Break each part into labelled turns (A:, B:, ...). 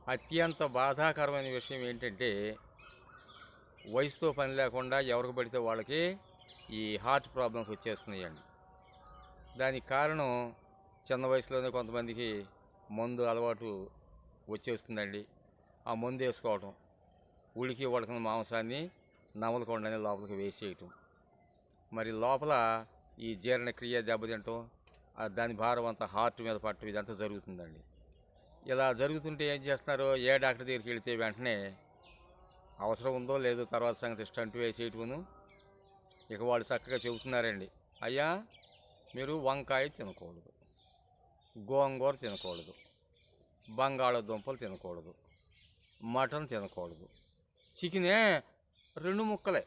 A: అత్యంత బాధాకరమైన విషయం ఏంటంటే, వయసుతో పని లేకుండా ఎవరికి పడితే వాళ్ళకి ఈ హార్ట్ ప్రాబ్లమ్స్ వచ్చేస్తున్నాయండి. దానికి కారణం చిన్న వయసులోనే కొంతమందికి మందు అలవాటు వచ్చేస్తుందండి. ఆ మందు వేసుకోవటం, ఉడికి ఉడకని మాంసాన్ని నమలకుండానే లోపలికి వేసేయటం. మరి లోపల ఈ జీర్ణక్రియ దెబ్బతింటం, దాని భారం అంతా హార్ట్ మీద పట్టడం, ఇదంతా జరుగుతుందండి. ఇలా జరుగుతుంటే ఏం చేస్తున్నారు, ఏ డాక్టర్ దగ్గరికి వెళితే వెంటనే అవసరం ఉందో లేదో తర్వాత సంగతి స్టంట్ వేసేయటమును. ఇక వాళ్ళు చక్కగా చెబుతున్నారండి, అయ్యా మీరు వంకాయ తినకూడదు, గోంగూర తినకూడదు, బంగాళదుంపలు తినకూడదు, మటన్ తినకూడదు, చికెనే 2 ముక్కలే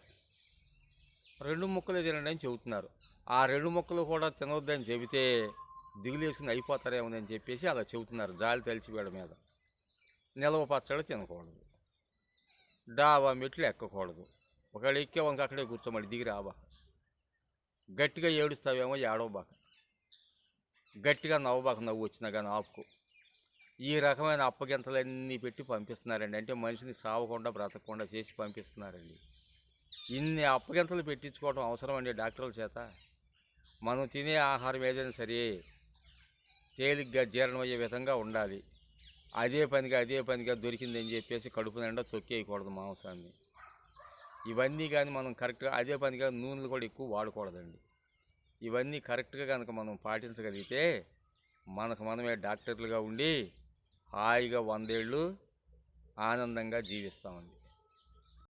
A: 2 ముక్కలే తినండి అని చెబుతున్నారు. ఆ 2 ముక్కలు కూడా తినవద్దని చెబితే దిగులేసుకుని అయిపోతారేమోనని చెప్పేసి అలా చెబుతున్నారు, జాలి తలిచివేయడం మీద. నిలవ పచ్చడి తినకూడదు, డాబా మెట్లు ఎక్కకూడదు. ఒకవేళ ఎక్కేవానికి అక్కడే కూర్చోమని దిగి రాబా. గట్టిగా ఏడుస్తావేమో ఏడవబాక, గట్టిగా నవ్వబాక, నవ్వు వచ్చినా కానీ ఆపుకో. ఈ రకమైన అప్పగింతలన్నీ పెట్టి పంపిస్తున్నారండి. అంటే మనిషిని సావకుండా బ్రతకకుండా చేసి పంపిస్తున్నారండి. ఇన్ని అప్పగింతలు పెట్టించుకోవడం అవసరం అండి డాక్టర్ల చేత? మనం తినే ఆహారం ఏదైనా సరే తేలిగ్గా జీర్ణమయ్యే విధంగా ఉండాలి. అదే పనిగా దొరికిందని చెప్పేసి కడుపు నిండా తొక్కేయకూడదు మాంసాన్ని. ఇవన్నీ కానీ మనం కరెక్ట్గా అదే పనిగా నూనెలు కూడా ఎక్కువ వాడకూడదండి. ఇవన్నీ కరెక్ట్గా కనుక మనం పాటించగలిగితే మనకు మనమే డాక్టర్లుగా ఉండి హాయిగా 100 ఏళ్ళు ఆనందంగా జీవిస్తామండి.